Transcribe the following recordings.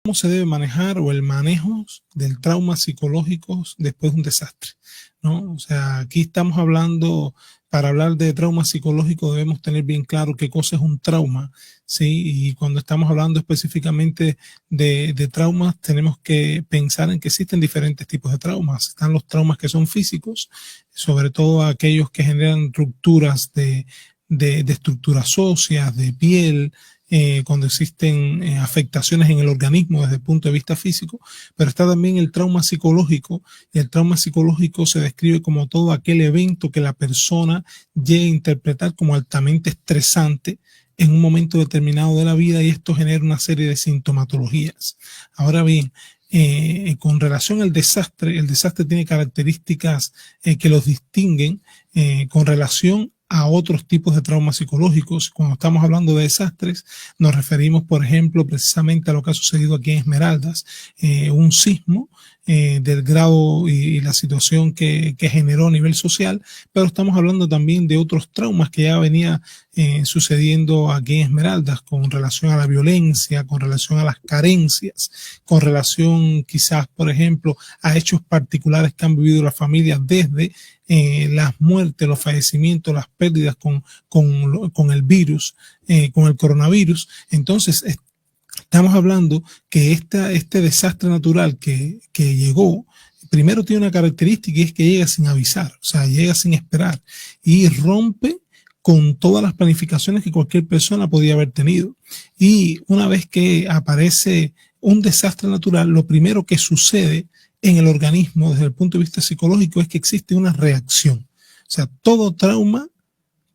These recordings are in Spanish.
cómo se debe manejar o el manejo del trauma psicológico después de un desastre, ¿no? O sea, aquí estamos hablando, para hablar de trauma psicológico debemos tener bien claro qué cosa es un trauma, ¿sí? Y cuando estamos hablando específicamente de traumas, tenemos que pensar en que existen diferentes tipos de traumas. Están los traumas que son físicos, sobre todo aquellos que generan rupturas de estructuras óseas, de piel, cuando existen afectaciones en el organismo desde el punto de vista físico, pero está también el trauma psicológico, y el trauma psicológico se describe como todo aquel evento que la persona llega a interpretar como altamente estresante en un momento determinado de la vida, y esto genera una serie de sintomatologías. Ahora bien, con relación al desastre, el desastre tiene características que los distinguen con relación a otros tipos de traumas psicológicos. Cuando estamos hablando de desastres, nos referimos, por ejemplo, precisamente a lo que ha sucedido aquí en Esmeraldas, un sismo del grado y la situación que generó a nivel social, pero estamos hablando también de otros traumas que ya venía sucediendo aquí en Esmeraldas, con relación a la violencia, con relación a las carencias, con relación quizás, por ejemplo, a hechos particulares que han vivido las familias desde las muertes, los fallecimientos, las pérdidas con el virus, con el coronavirus. Entonces, estamos hablando que este desastre natural que llegó, primero tiene una característica, y es que llega sin avisar, o sea, llega sin esperar y rompe con todas las planificaciones que cualquier persona podía haber tenido. Y una vez que aparece un desastre natural, lo primero que sucede en el organismo desde el punto de vista psicológico es que existe una reacción. O sea, todo trauma,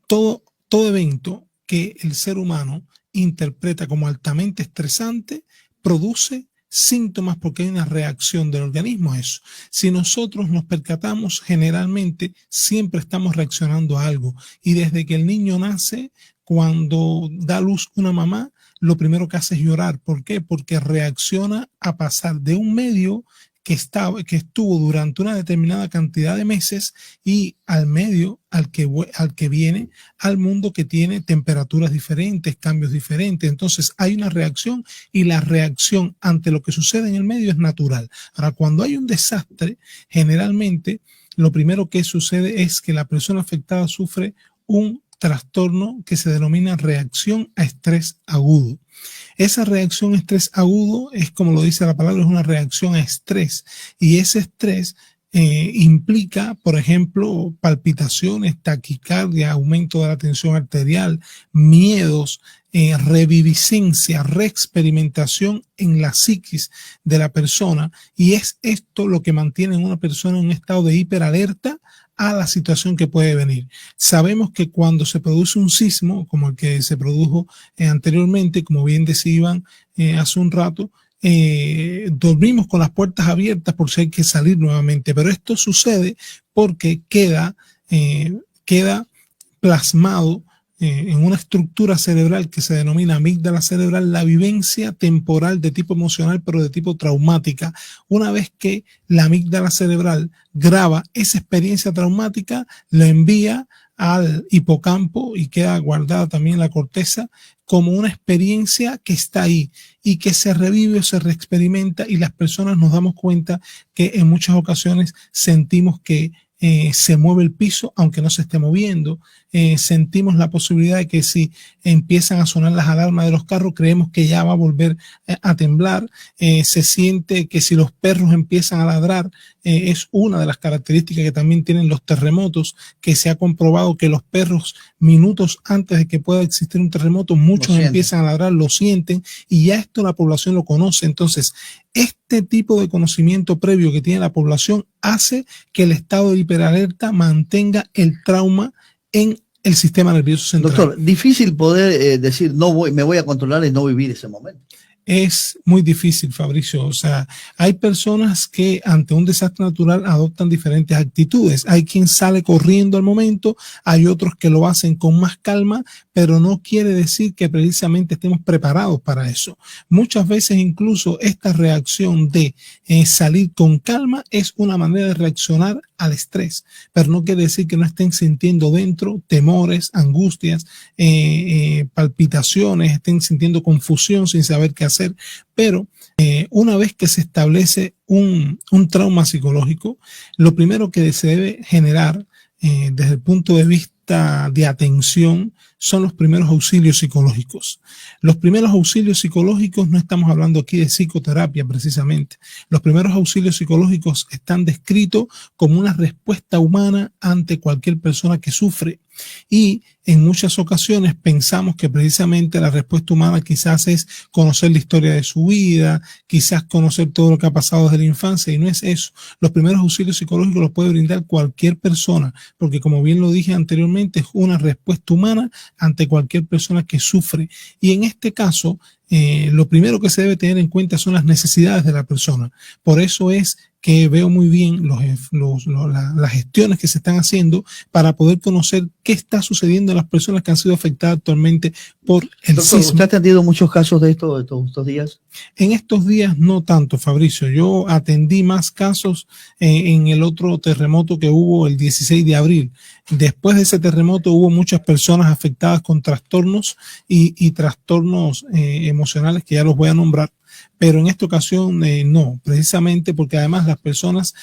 todo evento que el ser humano interpreta como altamente estresante produce síntomas, porque hay una reacción del organismo a eso. Si nosotros nos percatamos, generalmente siempre estamos reaccionando a algo, y desde que el niño nace, cuando da a luz una mamá, lo primero que hace es llorar. ¿Por qué? Porque reacciona a pasar de un medio que estuvo durante una determinada cantidad de meses, y al medio al que viene al mundo, que tiene temperaturas diferentes, cambios diferentes. Entonces hay una reacción, y la reacción ante lo que sucede en el medio es natural. Ahora, cuando hay un desastre, generalmente lo primero que sucede es que la persona afectada sufre un trastorno que se denomina reacción a estrés agudo. Esa reacción a estrés agudo es, como lo dice la palabra, es una reacción a estrés, y ese estrés implica, por ejemplo, palpitaciones, taquicardia, aumento de la tensión arterial, miedos, reviviscencia, reexperimentación en la psiquis de la persona, y es esto lo que mantiene a una persona en un estado de hiperalerta a la situación que puede venir. Sabemos que cuando se produce un sismo, como el que se produjo anteriormente, como bien decían hace un rato, dormimos con las puertas abiertas por si hay que salir nuevamente, pero esto sucede porque queda plasmado en una estructura cerebral que se denomina amígdala cerebral, la vivencia temporal de tipo emocional, pero de tipo traumática. Una vez que la amígdala cerebral graba esa experiencia traumática, la envía al hipocampo y queda guardada también en la corteza como una experiencia que está ahí y que se revive o se reexperimenta, y las personas nos damos cuenta que en muchas ocasiones sentimos que se mueve el piso aunque no se esté moviendo, sentimos la posibilidad de que si empiezan a sonar las alarmas de los carros, creemos que ya va a volver a temblar, se siente que si los perros empiezan a ladrar, es una de las características que también tienen los terremotos, que se ha comprobado que los perros, minutos antes de que pueda existir un terremoto, muchos empiezan a ladrar, lo sienten, y ya esto la población lo conoce. Entonces, este tipo de conocimiento previo que tiene la población hace que el estado de hiperalerta mantenga el trauma en el sistema nervioso central. Doctor, difícil poder decir me voy a controlar y no vivir ese momento. Es muy difícil, Fabricio. O sea, hay personas que ante un desastre natural adoptan diferentes actitudes. Hay quien sale corriendo al momento, hay otros que lo hacen con más calma, pero no quiere decir que precisamente estemos preparados para eso. Muchas veces incluso esta reacción de salir con calma es una manera de reaccionar al estrés, pero no quiere decir que no estén sintiendo dentro temores, angustias, palpitaciones, estén sintiendo confusión sin saber qué hacer, pero Una vez que se establece un trauma psicológico, lo primero que se debe generar desde el punto de vista de atención son los primeros auxilios psicológicos. Los primeros auxilios psicológicos, no estamos hablando aquí de psicoterapia precisamente. Los primeros auxilios psicológicos están descritos como una respuesta humana ante cualquier persona que sufre. Y en muchas ocasiones pensamos que precisamente la respuesta humana quizás es conocer la historia de su vida, quizás conocer todo lo que ha pasado desde la infancia, y no es eso. Los primeros auxilios psicológicos los puede brindar cualquier persona, porque como bien lo dije anteriormente, es una respuesta humana ante cualquier persona que sufre. Y en este caso, lo primero que se debe tener en cuenta son las necesidades de la persona. Por eso es que veo muy bien las gestiones que se están haciendo para poder conocer qué está sucediendo a las personas que han sido afectadas actualmente por el Doctor, sismo. ¿usted ha atendido muchos casos de estos días? En estos días no tanto, Fabricio. Yo atendí más casos en el otro terremoto que hubo el 16 de abril. Después de ese terremoto hubo muchas personas afectadas con trastornos y trastornos emocionales que ya los voy a nombrar. Pero en esta ocasión no, precisamente porque además las personas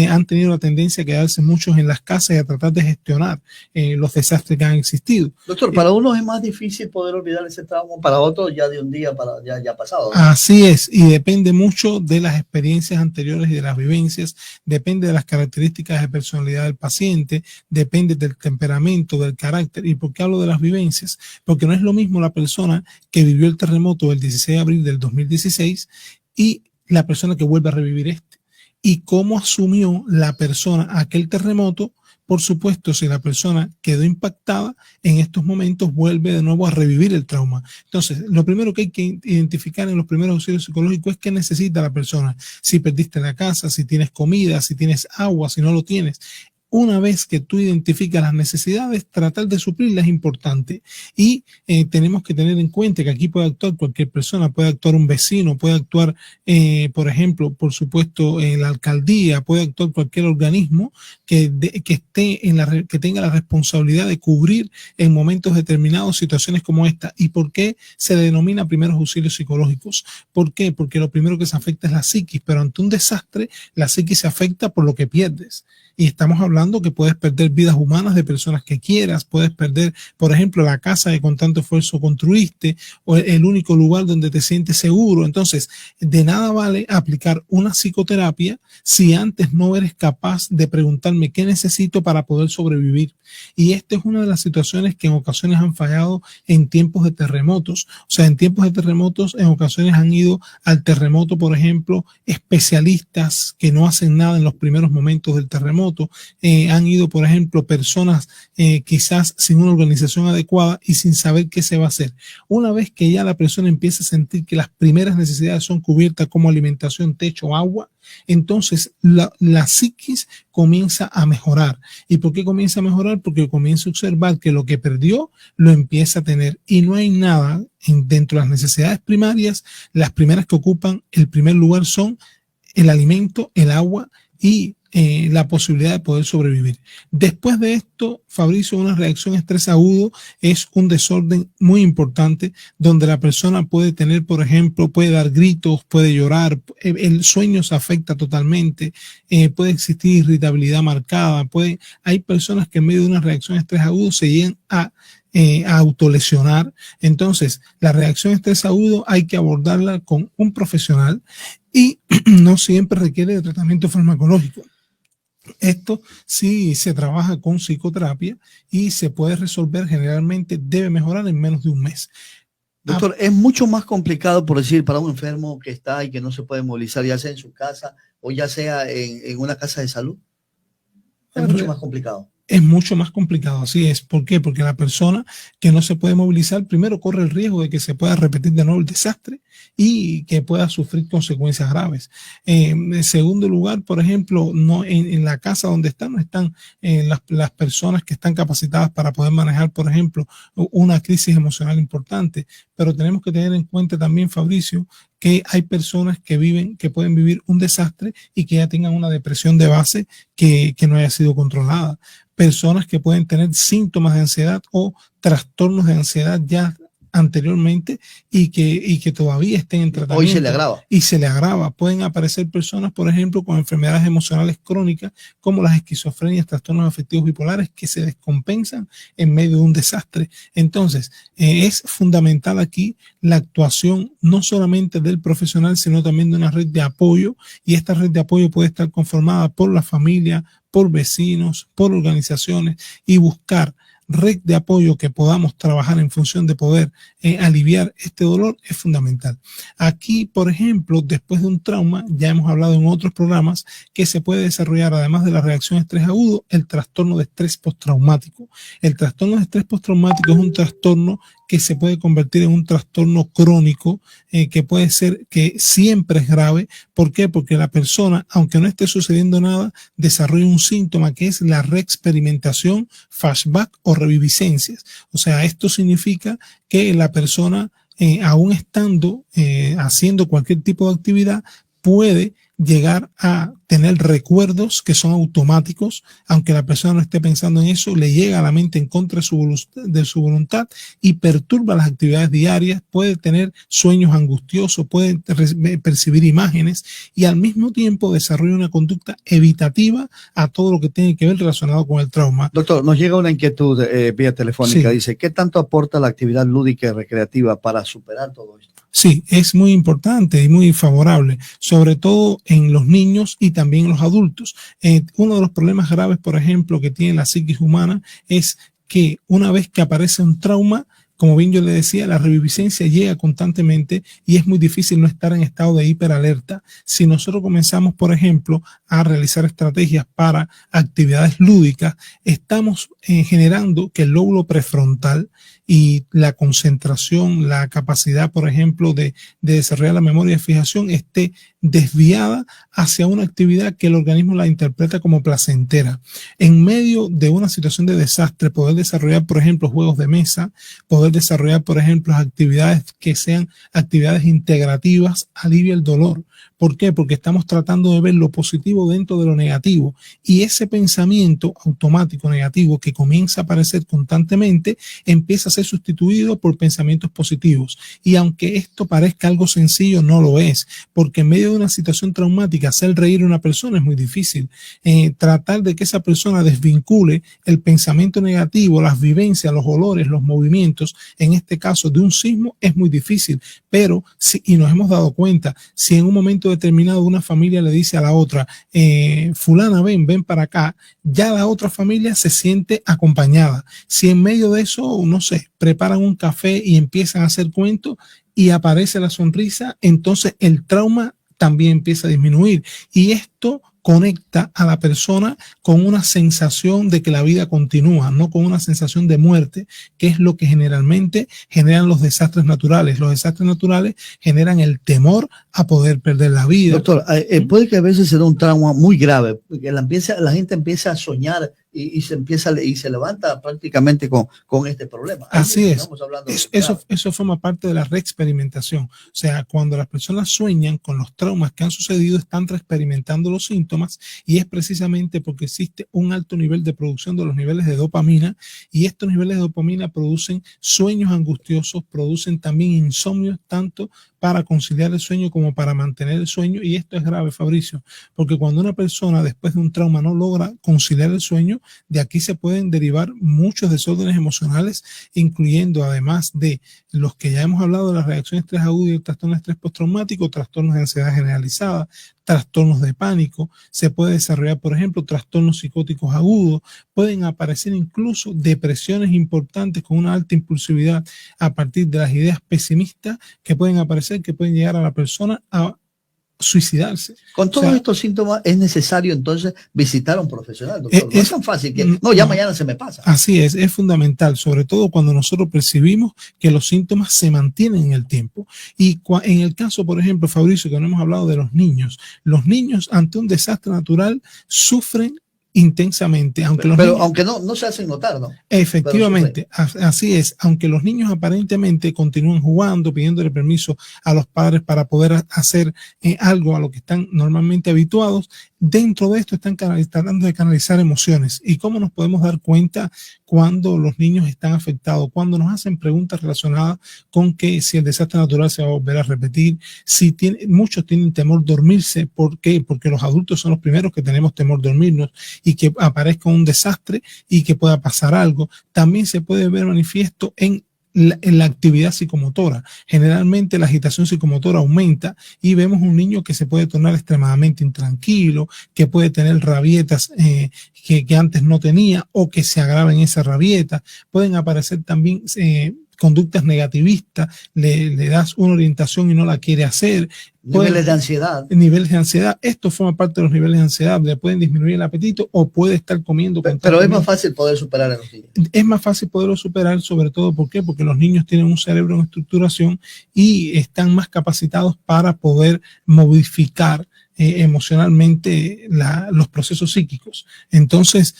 han tenido la tendencia a quedarse muchos en las casas y a tratar de gestionar los desastres que han existido. Doctor, para unos es más difícil poder olvidar ese trauma, para otros ya de un día para ya pasado, ¿no? Así es, y depende mucho de las experiencias anteriores y de las vivencias, depende de las características de personalidad del paciente, depende del temperamento, del carácter. ¿Y por qué hablo de las vivencias? Porque no es lo mismo la persona que vivió el terremoto del 16 de abril del 2016 y la persona que vuelve a revivir este. Y cómo asumió la persona aquel terremoto. Por supuesto, si la persona quedó impactada, en estos momentos vuelve de nuevo a revivir el trauma. Entonces, lo primero que hay que identificar en los primeros auxilios psicológicos es qué necesita la persona. Si perdiste la casa, si tienes comida, si tienes agua, si no lo tienes. Una vez que tú identificas las necesidades, tratar de suplirlas es importante. Y tenemos que tener en cuenta que aquí puede actuar cualquier persona, puede actuar un vecino, puede actuar, por ejemplo, por supuesto, la alcaldía, puede actuar cualquier organismo que tenga la responsabilidad de cubrir en momentos determinados situaciones como esta. ¿Y por qué se denomina primeros auxilios psicológicos? ¿Por qué? Porque lo primero que se afecta es la psiquis, pero ante un desastre, la psiquis se afecta por lo que pierdes. Y estamos hablando que puedes perder vidas humanas de personas que quieras, puedes perder, por ejemplo, la casa que con tanto esfuerzo construiste o el único lugar donde te sientes seguro. Entonces, de nada vale aplicar una psicoterapia si antes no eres capaz de preguntarme qué necesito para poder sobrevivir. Y esta es una de las situaciones que en ocasiones han fallado en tiempos de terremotos. O sea, en tiempos de terremotos, en ocasiones han ido al terremoto, por ejemplo, especialistas que no hacen nada en los primeros momentos del terremoto. Han ido, por ejemplo, personas quizás sin una organización adecuada y sin saber qué se va a hacer. Una vez que ya la persona empieza a sentir que las primeras necesidades son cubiertas como alimentación, techo, agua, entonces la psiquis comienza a mejorar. ¿Y por qué comienza a mejorar? Porque comienza a observar que lo que perdió lo empieza a tener y no hay nada dentro de las necesidades primarias. Las primeras que ocupan el primer lugar son el alimento, el agua y la posibilidad de poder sobrevivir. Después de esto, Fabricio, una reacción estrés agudo es un desorden muy importante donde la persona puede tener, por ejemplo, puede dar gritos, puede llorar, el sueño se afecta totalmente, puede existir irritabilidad marcada, hay personas que en medio de una reacción estrés agudo se llegan a autolesionar. Entonces, la reacción estrés agudo hay que abordarla con un profesional y no siempre requiere de tratamiento farmacológico. Esto sí se trabaja con psicoterapia y se puede resolver, generalmente debe mejorar en menos de un mes. Doctor, es mucho más complicado, por decir, para un enfermo que está y que no se puede movilizar, ya sea en su casa o ya sea en una casa de salud. Es mucho más complicado. Es mucho más complicado, así es. ¿Por qué? Porque la persona que no se puede movilizar, primero corre el riesgo de que se pueda repetir de nuevo el desastre y que pueda sufrir consecuencias graves. En segundo lugar, por ejemplo, no en la casa donde están, no están las personas que están capacitadas para poder manejar, por ejemplo, una crisis emocional importante. Pero tenemos que tener en cuenta también, Fabricio, que hay personas que pueden vivir un desastre y que ya tengan una depresión de base que no haya sido controlada. Personas que pueden tener síntomas de ansiedad o trastornos de ansiedad ya anteriormente y que todavía estén en tratamiento. Hoy se le agrava. Y se le agrava. Pueden aparecer personas, por ejemplo, con enfermedades emocionales crónicas como las esquizofrenias, trastornos afectivos bipolares que se descompensan en medio de un desastre. Entonces, es fundamental aquí la actuación no solamente del profesional, sino también de una red de apoyo, y esta red de apoyo puede estar conformada por la familia, por vecinos, por organizaciones, y buscar red de apoyo que podamos trabajar en función de poder aliviar este dolor es fundamental. Aquí, por ejemplo, después de un trauma, ya hemos hablado en otros programas que se puede desarrollar, además de la reacción a estrés agudo, el trastorno de estrés postraumático. El trastorno de estrés postraumático es un trastorno que se puede convertir en un trastorno crónico, que puede ser que siempre es grave. ¿Por qué? Porque la persona, aunque no esté sucediendo nada, desarrolla un síntoma que es la reexperimentación, flashback o reviviscencias. O sea, esto significa que la persona, aún estando haciendo cualquier tipo de actividad, puede llegar a tener recuerdos que son automáticos, aunque la persona no esté pensando en eso, le llega a la mente en contra de su voluntad y perturba las actividades diarias, puede tener sueños angustiosos, puede percibir imágenes y al mismo tiempo desarrolla una conducta evitativa a todo lo que tiene que ver relacionado con el trauma. Doctor, nos llega una inquietud vía telefónica, Sí. dice, ¿qué tanto aporta la actividad lúdica y recreativa para superar todo esto? Sí, es muy importante y muy favorable, sobre todo en los niños y también en los adultos. Uno de los problemas graves, por ejemplo, que tiene la psiquis humana es que una vez que aparece un trauma, como bien yo le decía, la reviviscencia llega constantemente y es muy difícil no estar en estado de hiperalerta. Si nosotros comenzamos, por ejemplo, a realizar estrategias para actividades lúdicas, estamos generando que el lóbulo prefrontal y la concentración, la capacidad, por ejemplo, de desarrollar la memoria de fijación esté desviada hacia una actividad que el organismo la interpreta como placentera. En medio de una situación de desastre, poder desarrollar, por ejemplo, juegos de mesa, poder desarrollar, por ejemplo, actividades que sean actividades integrativas, alivia el dolor. ¿Por qué? Porque estamos tratando de ver lo positivo dentro de lo negativo, y ese pensamiento automático negativo que comienza a aparecer constantemente empieza a ser sustituido por pensamientos positivos. Y aunque esto parezca algo sencillo, no lo es, porque en medio de una situación traumática hacer reír a una persona es muy difícil. Tratar de que esa persona desvincule el pensamiento negativo, las vivencias, los olores, los movimientos, en este caso de un sismo, es muy difícil. Pero, y nos hemos dado cuenta, si en un momento determinado una familia le dice a la otra, fulana, ven para acá, ya la otra familia se siente acompañada. Si en medio de eso, no sé, preparan un café y empiezan a hacer cuentos y aparece la sonrisa, entonces el trauma también empieza a disminuir. Y esto conecta a la persona con una sensación de que la vida continúa, no con una sensación de muerte, que es lo que generalmente generan los desastres naturales. Los desastres naturales generan el temor a poder perder la vida. Doctor, puede que a veces se dé un trauma muy grave, porque la gente empieza a soñar y se levanta prácticamente con este problema. Así es. Eso forma parte de la reexperimentación. O sea, cuando las personas sueñan con los traumas que han sucedido, están reexperimentando los síntomas, y es precisamente porque existe un alto nivel de producción de los niveles de dopamina, y estos niveles de dopamina producen sueños angustiosos, producen también insomnios, tanto para conciliar el sueño como para mantener el sueño. Y esto es grave, Fabricio, porque cuando una persona después de un trauma no logra conciliar el sueño, de aquí se pueden derivar muchos desórdenes emocionales, incluyendo, además de los que ya hemos hablado, de la reacción a estrés agudo y el trastorno de estrés postraumático, trastornos de ansiedad generalizada, trastornos de pánico. Se puede desarrollar, por ejemplo, trastornos psicóticos agudos. Pueden aparecer incluso depresiones importantes con una alta impulsividad a partir de las ideas pesimistas que pueden aparecer, que pueden llegar a la persona a suicidarse. Con todos estos síntomas es necesario entonces visitar a un profesional, doctor. No es tan fácil que mañana se me pasa. Así es fundamental, sobre todo cuando nosotros percibimos que los síntomas se mantienen en el tiempo. Y en el caso, por ejemplo, Fabricio, que no hemos hablado de los niños ante un desastre natural sufren intensamente, aunque no se hacen notar, ¿no? Efectivamente, así es. Aunque los niños aparentemente continúan jugando, pidiéndole permiso a los padres para poder hacer algo a lo que están normalmente habituados, Dentro de esto están tratando de canalizar emociones. ¿Y cómo nos podemos dar cuenta cuando los niños están afectados? Cuando nos hacen preguntas relacionadas con que si el desastre natural se va a volver a repetir, muchos tienen temor dormirse. ¿Por qué? Porque los adultos son los primeros que tenemos temor dormirnos y que aparezca un desastre y que pueda pasar algo. También se puede ver manifiesto en la actividad psicomotora. Generalmente la agitación psicomotora aumenta y vemos un niño que se puede tornar extremadamente intranquilo, que puede tener rabietas que antes no tenía o que se agraven esas rabietas. Pueden aparecer también conductas negativistas, le das una orientación y no la quiere hacer. Niveles de ansiedad. Niveles de ansiedad. Esto forma parte de los niveles de ansiedad. Le pueden disminuir el apetito o puede estar comiendo. Pero es más fácil poder superar a los niños. Es más fácil poderlo superar, sobre todo, ¿por qué? Porque los niños tienen un cerebro en estructuración y están más capacitados para poder modificar emocionalmente los procesos psíquicos. Entonces,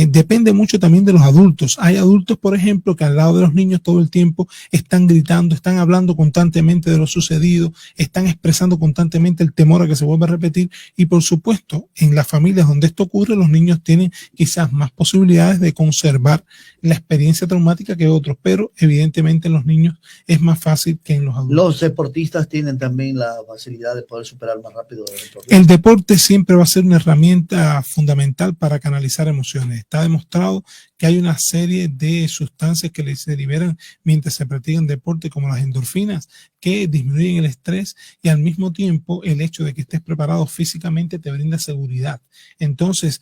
depende mucho también de los adultos. Hay adultos, por ejemplo, que al lado de los niños todo el tiempo están gritando, están hablando constantemente de lo sucedido, están expresando constantemente el temor a que se vuelva a repetir. Y por supuesto, en las familias donde esto ocurre, los niños tienen quizás más posibilidades de conservar la experiencia traumática que otros, pero evidentemente en los niños es más fácil que en los adultos. Los deportistas tienen también la facilidad de poder superar más rápido el problema. El deporte siempre va a ser una herramienta fundamental para canalizar emociones. Está demostrado que hay una serie de sustancias que se liberan mientras se practican deporte, como las endorfinas, que disminuyen el estrés y al mismo tiempo el hecho de que estés preparado físicamente te brinda seguridad. Entonces,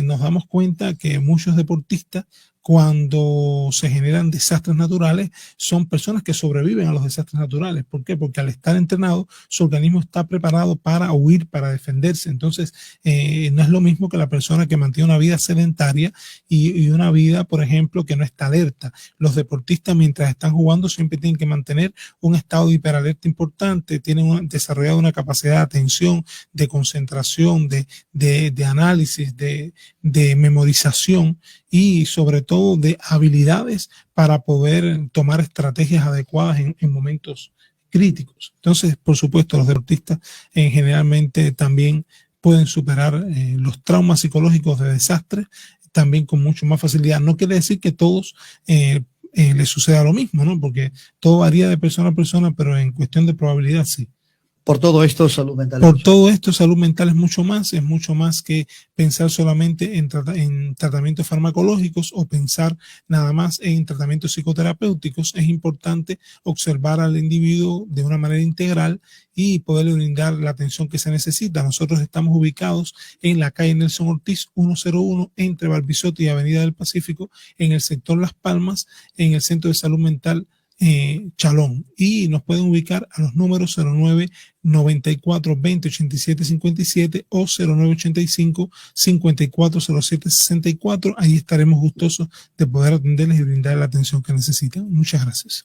nos damos cuenta que muchos deportistas, cuando se generan desastres naturales, son personas que sobreviven a los desastres naturales. ¿Por qué? Porque al estar entrenado, su organismo está preparado para huir, para defenderse. Entonces, no es lo mismo que la persona que mantiene una vida sedentaria y una vida, por ejemplo, que no está alerta. Los deportistas, mientras están jugando, siempre tienen que mantener un estado de hiperalerta importante, tienen desarrollado una capacidad de atención, de concentración, de análisis, de memorización y sobre todo de habilidades para poder tomar estrategias adecuadas en momentos críticos. Entonces, por supuesto, los deportistas generalmente también pueden superar los traumas psicológicos de desastres también con mucho más facilidad. No quiere decir que todos les suceda lo mismo, ¿no? Porque todo varía de persona a persona, pero en cuestión de probabilidad sí. Por todo esto, salud mental. Por todo esto, salud mental es mucho más que pensar solamente en tratamientos farmacológicos o pensar nada más en tratamientos psicoterapéuticos. Es importante observar al individuo de una manera integral y poderle brindar la atención que se necesita. Nosotros estamos ubicados en la calle Nelson Ortiz 101 entre Barbizote y Avenida del Pacífico, en el sector Las Palmas, en el Centro de Salud Mental Chalón, y nos pueden ubicar a los números 09 94 20 87 57 o 0985 54 07 64. Ahí estaremos gustosos de poder atenderles y brindar la atención que necesitan. Muchas gracias.